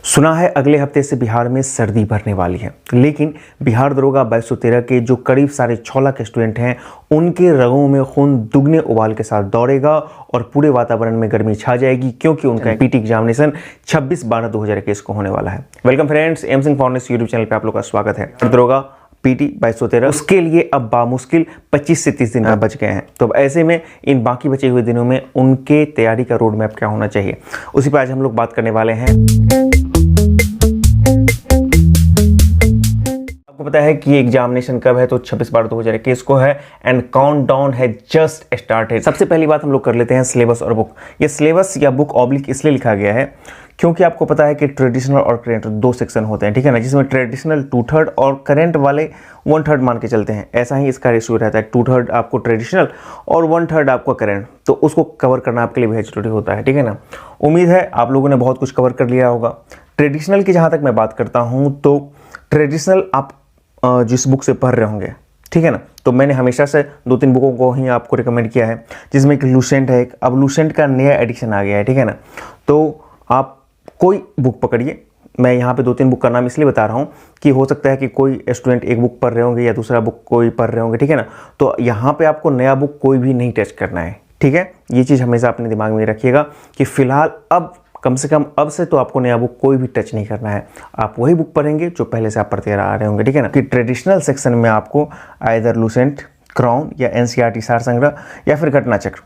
सुना है अगले हफ्ते से बिहार में सर्दी बढ़ने वाली है, लेकिन बिहार दरोगा 2213 के जो करीब 6.5 लाख स्टूडेंट हैं उनके रगों में खून दुगने उबाल के साथ दौड़ेगा और पूरे वातावरण में गर्मी छा जाएगी, क्योंकि उनका पीटी एग्जामिनेशन 26/12/2021 को होने वाला है। Welcome friends, M Singh foundation YouTube channel पे आप लोग का स्वागत है। दरोगा पीटी 2213 उसके लिए अब बामुश्किल 25 से 30 दिन बच गए हैं। तो अब ऐसे में इन बाकी बचे हुए दिनों में उनके तैयारी का रोड मैप क्या होना चाहिए, उसी पर आज हम लोग बात करने वाले हैं। आपको पता है कि एग्जामिनेशन कब है, तो 26/12/2021 को है एंड काउंटडाउन है जस्ट स्टार्टेड। सबसे पहली बात हम लोग कर लेते हैं सिलेबस और बुक। ये सिलेबस या बुक ऑब्लिक इसलिए लिखा गया है क्योंकि आपको पता है कि ट्रेडिशनल और करेंट दो सेक्शन होते हैं, ठीक है ना, जिसमें ट्रेडिशनल 2/3 और करेंट वाले 1/3 मान के चलते हैं। ऐसा ही इसका रेशियो रहता है, 2/3 आपको ट्रेडिशनल और 1/3 आपको करेंट, तो उसको कवर करना आपके लिए बेहद जरूरी होता है, ठीक है ना। उम्मीद है आप लोगों ने बहुत कुछ कवर कर लिया होगा। ट्रेडिशनल की जहाँ तक मैं बात करता हूँ तो ट्रेडिशनल आप जिस बुक से पढ़ रहे होंगे, ठीक है ना, तो मैंने हमेशा से 2-3 बुकों को ही आपको रिकमेंड किया है, जिसमें एक लूसेंट है। अब लूसेंट का नया एडिशन आ गया है, ठीक है ना, तो आप कोई बुक पकड़िए। मैं यहाँ पे 2-3 बुक का नाम इसलिए बता रहा हूँ कि हो सकता है कि कोई स्टूडेंट एक बुक पढ़ रहे होंगे या दूसरा बुक कोई पढ़ रहे होंगे, ठीक है ना, तो यहाँ पे आपको नया बुक कोई भी नहीं टच करना है, ठीक है। ये चीज़ हमेशा अपने दिमाग में रखिएगा कि फिलहाल अब कम से कम अब से तो आपको नया बुक कोई भी टच नहीं करना है। आप वही बुक पढ़ेंगे जो पहले से आप पढ़ते आ रहे होंगे, ठीक है ना। कि ट्रेडिशनल सेक्शन में आपको आइदर लूसेंट, क्राउन या एनसीईआरटी सार संग्रह या फिर घटना चक्र,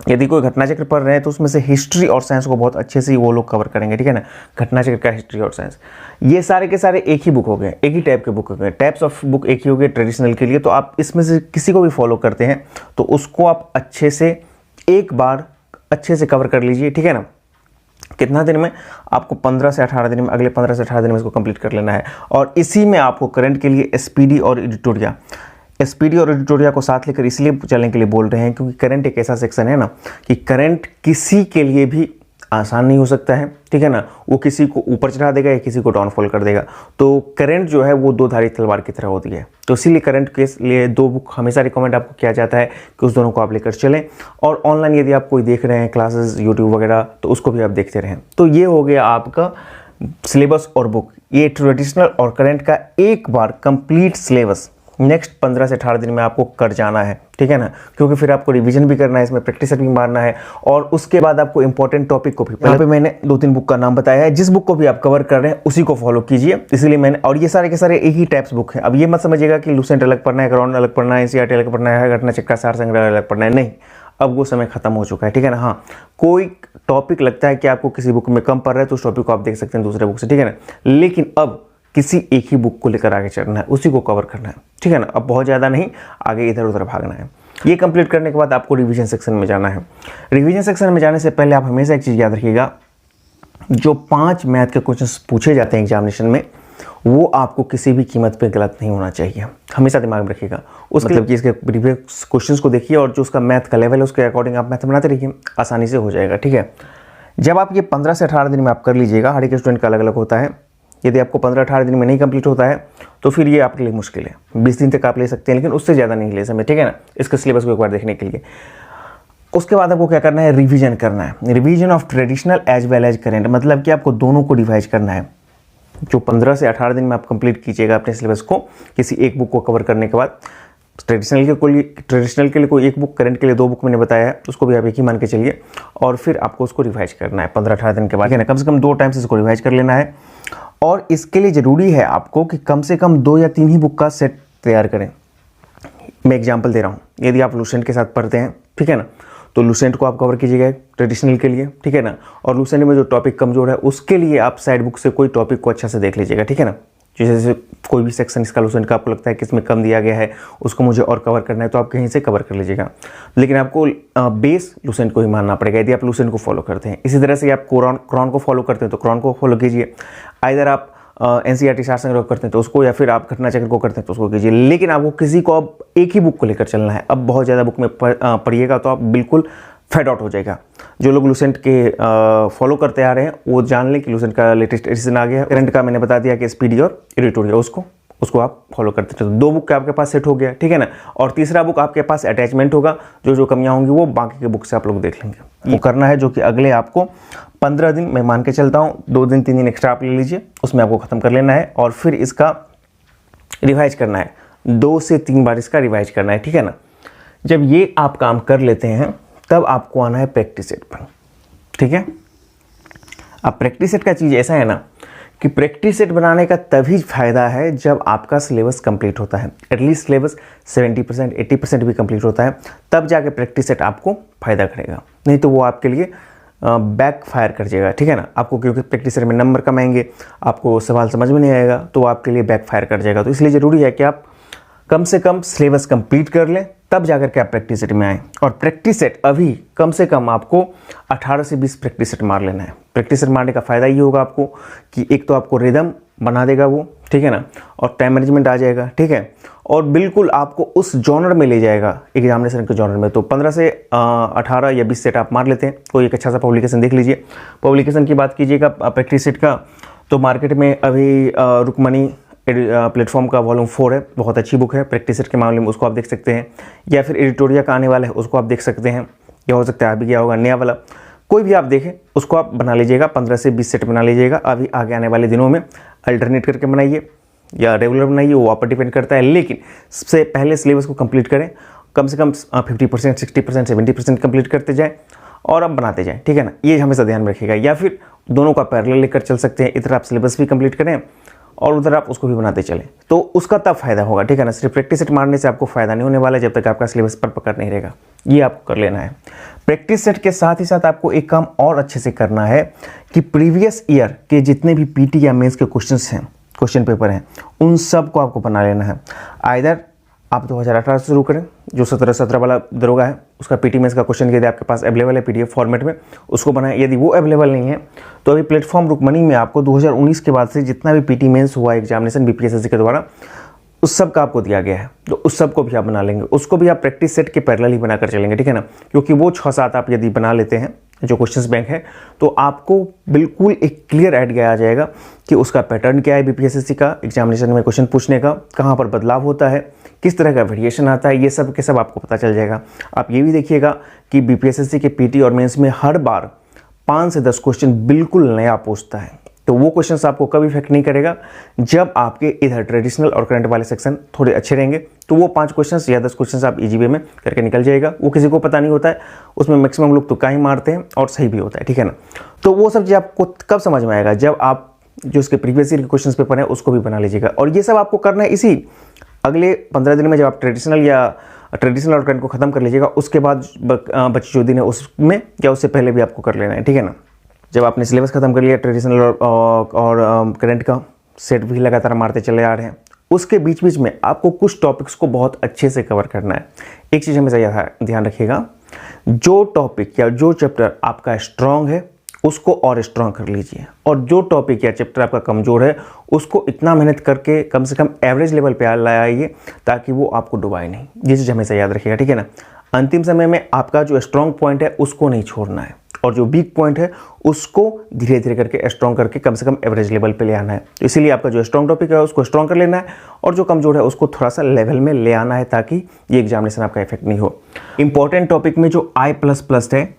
यदि कोई घटना चक्र पढ़ रहे हैं तो उसमें से हिस्ट्री और साइंस को बहुत अच्छे से वो लोग कवर करेंगे, ठीक है ना। घटना चक्र का हिस्ट्री और साइंस, ये सारे के सारे एक ही बुक हो गए, एक ही टाइप के बुक हो गए, टाइप्स ऑफ बुक एक ही हो गए ट्रेडिशनल के लिए। तो आप इसमें से किसी को भी फॉलो करते हैं तो उसको आप अच्छे से एक बार अच्छे से कवर कर लीजिए, ठीक है ना। कितना दिन में? आपको 15 से 18 दिन में, अगले 15 से 18 दिन में इसको कंप्लीट कर लेना है। और इसी में आपको करंट के लिए एसपीडी और एडिटोरिया को साथ लेकर इसलिए चलने के लिए बोल रहे हैं क्योंकि करंट एक ऐसा सेक्शन है ना कि करंट किसी के लिए भी आसान नहीं हो सकता है, ठीक है ना। वो किसी को ऊपर चढ़ा देगा या किसी को डाउनफॉल कर देगा। तो करंट जो है वो दो धारी तलवार की तरह होती है, तो इसीलिए करंट के लिए 2 बुक हमेशा रिकमेंड आपको किया जाता है कि उस दोनों को आप लेकर चलें। और ऑनलाइन यदि आप कोई देख रहे हैं क्लासेस यूट्यूब वगैरह, तो उसको भी आप देखते रहें। तो ये हो गया आपका सिलेबस और बुक। ये ट्रेडिशनल और करंट का एक बार कंप्लीट सिलेबस नेक्स्ट 15 से 18 दिन में आपको कर जाना है, ठीक है ना, क्योंकि फिर आपको रिवीजन भी करना है, इसमें प्रैक्टिस भी मारना है और उसके बाद आपको इंपॉर्टेंट टॉपिक को भी। यहाँ पे मैंने 2-3 बुक का नाम बताया है, जिस बुक को भी आप कवर कर रहे हैं उसी को फॉलो कीजिए, इसलिए मैंने। और ये सारे के सारे एक ही टाइप्स बुक है। अब ये मत समझिएगा कि लूसेंट अलग पढ़ना है, क्राउन अलग पढ़ना है, एनसीईआरटी अलग पढ़ना है, घटना चक्र सार संग्रह अलग पढ़ना है, नहीं, अब वो समय खत्म हो चुका है, ठीक है ना। हाँ, कोई टॉपिक लगता है कि आपको किसी बुक में कम पढ़ रहा है तो उस टॉपिक को आप देख सकते हैं दूसरे बुक से, ठीक है ना, लेकिन अब किसी एक ही बुक को लेकर आगे चलना है, उसी को कवर करना है, ठीक है ना। अब बहुत ज़्यादा नहीं आगे इधर उधर भागना है। ये कंप्लीट करने के बाद आपको रिवीजन सेक्शन में जाना है। रिवीजन सेक्शन में जाने से पहले आप हमेशा एक चीज़ याद रखिएगा, जो 5 मैथ के क्वेश्चंस पूछे जाते हैं एग्जामिनेशन में, वो आपको किसी भी कीमत पे गलत नहीं होना चाहिए, हमेशा दिमाग में रखिएगा। उस मतलब कि इसके प्रीवियस क्वेश्चंस को देखिए और जो उसका मैथ का लेवल है उसके अकॉर्डिंग आप मैथ बनाते रहिए, आसानी से हो जाएगा, ठीक है। जब आप ये 15 से 18 दिन में आप कर लीजिएगा, हर एक स्टूडेंट का अलग अलग होता है। यदि आपको 15-18 दिन में नहीं कंप्लीट होता है तो फिर ये आपके लिए मुश्किल है। 20 दिन तक आप ले सकते हैं, लेकिन उससे ज़्यादा नहीं ले समय, ठीक है ना, इसके सिलेबस को एक बार देखने के लिए। उसके बाद आपको क्या करना है? रिवीजन करना है। Revision of traditional as well as current, मतलब कि आपको दोनों को रिवाइज करना है। जो 15 से 18 दिन में आप कंप्लीट कीजिएगा अपने सिलेबस को, किसी एक बुक को कवर करने के बाद। ट्रेडिशनल के लिए कोई एक बुक, करंट के लिए 2 बुक मैंने बताया है, उसको भी आप एक ही मान के चलिए। और फिर आपको उसको रिवाइज करना है 15-18 दिन के बाद, ठीक है ना। कम से कम 2 टाइम से इसको रिवाइज कर लेना है। और इसके लिए ज़रूरी है आपको कि कम से कम 2 या 3 ही बुक का सेट तैयार करें। मैं एग्जांपल दे रहा हूँ, यदि आप लूसेंट के साथ पढ़ते हैं, ठीक है ना, तो लूसेंट को आप कवर कीजिएगा ट्रेडिशनल के लिए, ठीक है ना। और लूसेंट में जो टॉपिक कमजोर है उसके लिए आप साइड बुक से कोई टॉपिक को अच्छा से देख लीजिएगा, ठीक है ना। जैसे कोई भी सेक्शन इसका लूसेंट का आपको लगता है कि इसमें कम दिया गया है, उसको मुझे और कवर करना है, तो आप कहीं से कवर कर लीजिएगा, लेकिन आपको बेस लूसेंट को ही मानना पड़ेगा यदि आप लूसेंट को फॉलो करते हैं। इसी तरह से आप क्राउन को फॉलो करते हैं तो क्राउन को फॉलो कीजिए। आइदर आप एनसीईआरटी सार संग्रह करते हैं तो उसको, या फिर आप घटना चक्र को करते हैं तो उसको कीजिए, लेकिन आपको किसी को अब एक ही बुक को लेकर चलना है। अब बहुत ज़्यादा बुक में पढ़िएगा तो आप बिल्कुल फेड आउट हो जाएगा। जो लोग लूसेंट के फॉलो करते आ रहे हैं वो जान लें कि लूसेंट का लेटेस्ट एडिशन आ गया है। करंट का मैंने बता दिया कि एसपीडी और एडिटोरिया, उसको उसको आप फॉलो करते चलो। 2 बुक आपके पास सेट हो गया, ठीक है ना। और तीसरा बुक आपके पास अटैचमेंट होगा, जो कमियां होंगी वो बाकी के बुक से आप लोग देख लेंगे। वो करना है जो कि अगले आपको 15 दिन मैं मान के चलता हूँ, 2 दिन 3 दिन एक्स्ट्रा आप ले लीजिए, उसमें आपको ख़त्म कर लेना है और फिर इसका रिवाइज करना है, 2 से 3 बार इसका रिवाइज करना है, ठीक है ना। जब ये आप काम कर लेते हैं तब आपको आना है प्रैक्टिस सेट पर, ठीक है। अब प्रैक्टिस सेट का चीज़ ऐसा है ना कि प्रैक्टिस सेट बनाने का तभी फ़ायदा है जब आपका सिलेबस कंप्लीट होता है, एटलीस्ट सिलेबस 70% 80% भी कंप्लीट होता है, तब जाके प्रैक्टिस सेट आपको फ़ायदा करेगा। नहीं तो वो आपके लिए बैक फायर कर जाएगा, ठीक है ना। आपको क्योंकि प्रैक्टिस सेट में नंबर कम आएंगे, आपको सवाल समझ में नहीं आएगा, तो वो आपके लिए बैक फायर कर जाएगा। तो इसलिए ज़रूरी है कि आप कम से कम सिलेबस कंप्लीट कर लें, तब जाकर के आप प्रैक्टिस सेट में आएँ। और प्रैक्टिस सेट अभी कम से कम आपको 18 से 20 प्रैक्टिस सेट मार लेना है। प्रैक्टिस सेट मारने का फ़ायदा ये होगा आपको कि एक तो आपको रिदम बना देगा वो, ठीक है ना, और टाइम मैनेजमेंट आ जाएगा, ठीक है, और बिल्कुल आपको उस जॉनर में ले जाएगा, एग्जामिनेशन के जॉनर में। तो 15 से 18 या 20 सेट आप मार लेते हैं, कोई एक अच्छा सा पब्लिकेशन देख लीजिए। पब्लिकेशन की बात कीजिएगा प्रैक्टिस सेट का, तो मार्केट में अभी रुकमणी प्लेटफॉर्म का वॉल्यूम 4 है, बहुत अच्छी बुक है प्रैक्टिस सेट के मामले में, उसको आप देख सकते हैं। या फिर एडिटोरिया का आने वाला है, उसको आप देख सकते हैं, या हो सकता है अभी क्या होगा नया वाला, कोई भी आप देखें उसको आप बना लीजिएगा, 15 से 20 सेट बना लीजिएगा। अभी आगे आने वाले दिनों में अल्टरनेट करके बनाइए या रेगुलर बनाइए, वो आप पर डिपेंड करता है। लेकिन सबसे पहले सिलेबस को कंप्लीट करें, कम से कम 50% 60% 70% कंप्लीट करते जाएँ और अब बनाते जाएँ, ठीक है ना। ये हमेशा ध्यान में रखिएगा। या फिर दोनों का पैरेलल लेकर चल सकते हैं, इधर आप सिलेबस भी कंप्लीट करें और उधर आप उसको भी बनाते चलें, तो उसका तब फायदा होगा, ठीक है ना। सिर्फ प्रैक्टिस सेट मारने से आपको फायदा नहीं होने वाला जब तक आपका सिलेबस पर पकड़ नहीं रहेगा। ये आपको कर लेना है। प्रैक्टिस सेट के साथ ही साथ आपको एक काम और अच्छे से करना है कि प्रीवियस ईयर के जितने भी पीटी या मेंस के क्वेश्चंस हैं, क्वेश्चन पेपर हैं, उन सब को आपको बना लेना है। आइदर आप 2018 से शुरू करें, जो 17 वाला दरोगा है उसका पीटी मेंस का क्वेश्चन यदि आपके पास अवेलेबल है पीडीएफ फॉर्मेट में, उसको बनाएं। यदि वो अवेलेबल नहीं है तो अभी प्लेटफॉर्म रुकमणी में आपको 2019 के बाद से जितना भी पीटी मेंस हुआ एग्जामिनेशन बीपीएसएससी के द्वारा, उस सब का आपको दिया गया है, तो उस सब को भी आप बना लेंगे। उसको भी आप प्रैक्टिस सेट के पैरेलल ही बनाकर चलेंगे, ठीक है ना, क्योंकि वो 6-7 आप यदि बना लेते हैं जो क्वेश्चंस बैंक है, तो आपको बिल्कुल एक क्लियर आइडिया आ जाएगा कि उसका पैटर्न क्या है, बीपीएसएससी का एग्जामिनेशन में क्वेश्चन पूछने का कहाँ पर बदलाव होता है, किस तरह का वेरिएशन आता है, ये सब के सब आपको पता चल जाएगा। आप ये भी देखिएगा कि बीपीएसएससी के पीटी और मेंस में हर बार 5 से 10 क्वेश्चन बिल्कुल नया पूछता है, तो वो क्वेश्चंस आपको कभी इफेक्ट नहीं करेगा। जब आपके इधर ट्रेडिशनल और करंट वाले सेक्शन थोड़े अच्छे रहेंगे, तो वो 5 क्वेश्चंस या 10 क्वेश्चंस आप इजी वे में करके निकल जाएगा। वो किसी को पता नहीं होता है, उसमें मैक्सिमम लोग तुक्का ही मारते हैं और सही भी होता है, ठीक है ना। तो वो सब चीज़ आपको कब समझ में आएगा, जब आप जो उसके प्रीवियस ईयर के क्वेश्चन पेपर है उसको भी बना लीजिएगा। और ये सब आपको करना है इसी अगले 15 दिन में, जब आप ट्रेडिशनल और करंट को खत्म कर लीजिएगा, उसके बाद बचे जो दिन है उसमें या उससे पहले भी आपको कर लेना है, ठीक है ना। जब आपने सिलेबस खत्म कर लिया, ट्रेडिशनल और करंट का सेट भी लगातार मारते चले आ रहे हैं, उसके बीच बीच में आपको कुछ टॉपिक्स को बहुत अच्छे से कवर करना है। एक चीज़ हमेशा ध्यान रखिएगा, जो टॉपिक या जो चैप्टर आपका स्ट्रांग है उसको और स्ट्रांग कर लीजिए, और जो टॉपिक या चैप्टर आपका कमज़ोर है उसको इतना मेहनत करके कम से कम एवरेज लेवल पे लाइए ताकि वो आपको डुबाए नहीं। ये चीज़ हमेशा याद रखिएगा, ठीक है ना। अंतिम समय में आपका जो स्ट्रांग पॉइंट है उसको नहीं छोड़ना है, और जो वीक पॉइंट है उसको धीरे धीरे करके स्ट्रॉन्ग करके कम से कम एवरेज लेवल पे ले आना है। तो इसीलिए आपका जो स्ट्रॉन्ग टॉपिक है उसको स्ट्रॉन्ग कर लेना है, और जो कमजोर है उसको थोड़ा सा लेवल में ले आना है ताकि ये एग्जामिनेशन आपका इफेक्ट नहीं हो। इंपॉर्टेंट टॉपिक में जो I++ है,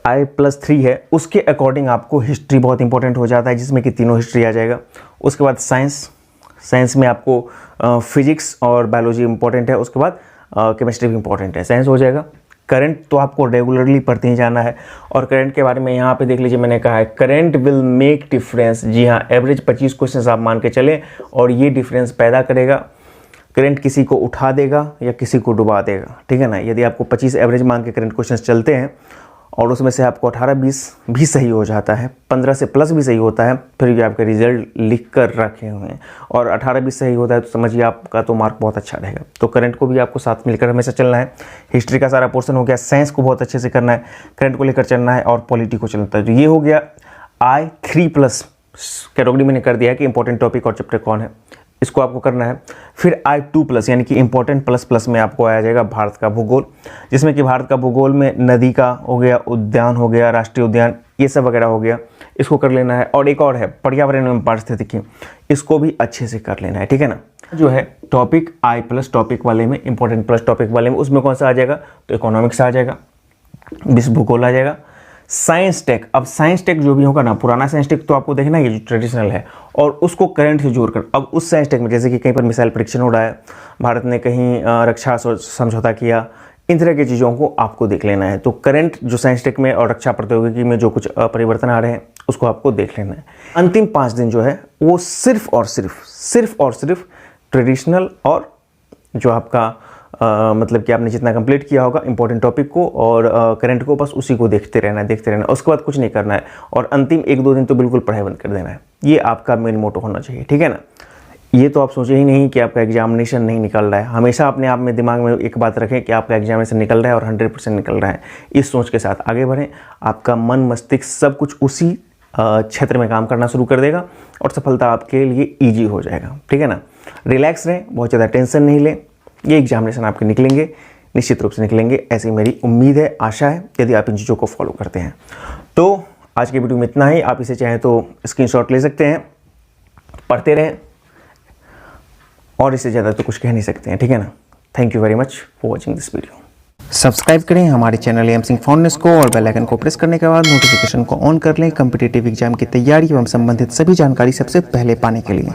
I+3 है, उसके अकॉर्डिंग आपको हिस्ट्री बहुत इंपॉर्टेंट हो जाता है, जिसमें कि तीनों हिस्ट्री आ जाएगा। उसके बाद साइंस में आपको फिजिक्स और बायोलॉजी इंपॉर्टेंट है, उसके बाद केमिस्ट्री भी इंपॉर्टेंट है, साइंस हो जाएगा। करंट तो आपको रेगुलरली पढ़ते ही जाना है, और करंट के बारे में यहाँ पे देख लीजिए, मैंने कहा है करंट विल मेक डिफरेंस। जी हाँ, एवरेज 25 क्वेश्चन आप मान के चलें और ये डिफरेंस पैदा करेगा। करंट किसी को उठा देगा या किसी को डुबा देगा, ठीक है ना। यदि आपको 25 एवरेज मान के करंट क्वेश्चन चलते हैं और उसमें से आपको 18-20 भी सही हो जाता है, 15 से प्लस भी सही होता है, फिर भी आपके रिजल्ट लिख कर रखे हुए हैं, और 18-20 सही होता है तो समझिए आपका तो मार्क बहुत अच्छा रहेगा। तो करंट को भी आपको साथ मिलकर हमेशा चलना है। हिस्ट्री का सारा पोर्शन हो गया, साइंस को बहुत अच्छे से करना है, करंट को लेकर चलना है, और पॉलिटी को चलना है। तो ये हो गया I3+ कैटेगरी मैंने कर दिया है कि इंपॉर्टेंट टॉपिक और चैप्टर कौन है, इसको आपको करना है। फिर I2+ यानी कि इंपॉर्टेंट प्लस में आपको आया जाएगा भारत का भूगोल, जिसमें कि भारत का भूगोल में नदी का हो गया, उद्यान हो गया, राष्ट्रीय उद्यान, ये सब वगैरह हो गया, इसको कर लेना है। और एक और है पर्यावरण एवं पारिस्थितिकी, इसको भी अच्छे से कर लेना है, ठीक है ना। जो है टॉपिक आई प्लस टॉपिक वाले में, इंपॉर्टेंट प्लस टॉपिक वाले में, उसमें कौन सा आ जाएगा, तो इकोनॉमिक्स आ जाएगा, विश्व भूगोल आ जाएगा, साइंस टेक। अब साइंस टेक जो भी होगा ना, पुराना साइंस टेक तो आपको देखना है, ये जो ट्रेडिशनल है, और उसको करंट से जोड़कर अब उस साइंस टेक में, जैसे कि कहीं पर मिसाइल परीक्षण हो रहा है, भारत ने कहीं रक्षा समझौता किया, इन तरह की चीज़ों को आपको देख लेना है। तो करंट जो साइंस टेक में और रक्षा प्रौद्योगिकी में जो कुछ परिवर्तन आ रहे हैं उसको आपको देख लेना है। अंतिम 5 दिन जो है वो सिर्फ और सिर्फ ट्रेडिशनल और जो आपका मतलब कि आपने जितना कंप्लीट किया होगा इंपॉर्टेंट टॉपिक को और करंट को, बस उसी को देखते रहना, उसके बाद कुछ नहीं करना है। और अंतिम 1-2 दिन तो बिल्कुल पढ़ाई बंद कर देना है। ये आपका मेन मोटो होना चाहिए, ठीक है ना। ये तो आप सोचे ही नहीं कि आपका एग्जामिनेशन नहीं निकल रहा है। हमेशा अपने आप में दिमाग में एक बात रखें कि आपका एग्जामिनेशन निकल रहा है और 100% निकल रहा है। इस सोच के साथ आगे बढ़ें, आपका मन मस्तिष्क सब कुछ उसी क्षेत्र में काम करना शुरू कर देगा और सफलता आपके लिए ईजी हो जाएगा, ठीक है ना। रिलैक्स रहें, बहुत ज़्यादा टेंशन नहीं लें। ये एग्जामिनेशन आपके निकलेंगे, निश्चित रूप से निकलेंगे, ऐसी मेरी उम्मीद है, आशा है, यदि आप इन चीज़ों को फॉलो करते हैं। तो आज की वीडियो में इतना ही। आप इसे चाहें तो स्क्रीनशॉट ले सकते हैं, पढ़ते रहें, और इससे ज़्यादा तो कुछ कह नहीं सकते हैं, ठीक है ना। Thank you very much for watching this video. Subscribe करें हमारे चैनल एम सिंह फाउंडेशन को और बेल आइकन को प्रेस करने के बाद नोटिफिकेशन को ऑन कर लें कॉम्पिटिटिव एग्जाम की तैयारी एवं संबंधित सभी जानकारी सबसे पहले पाने के लिए।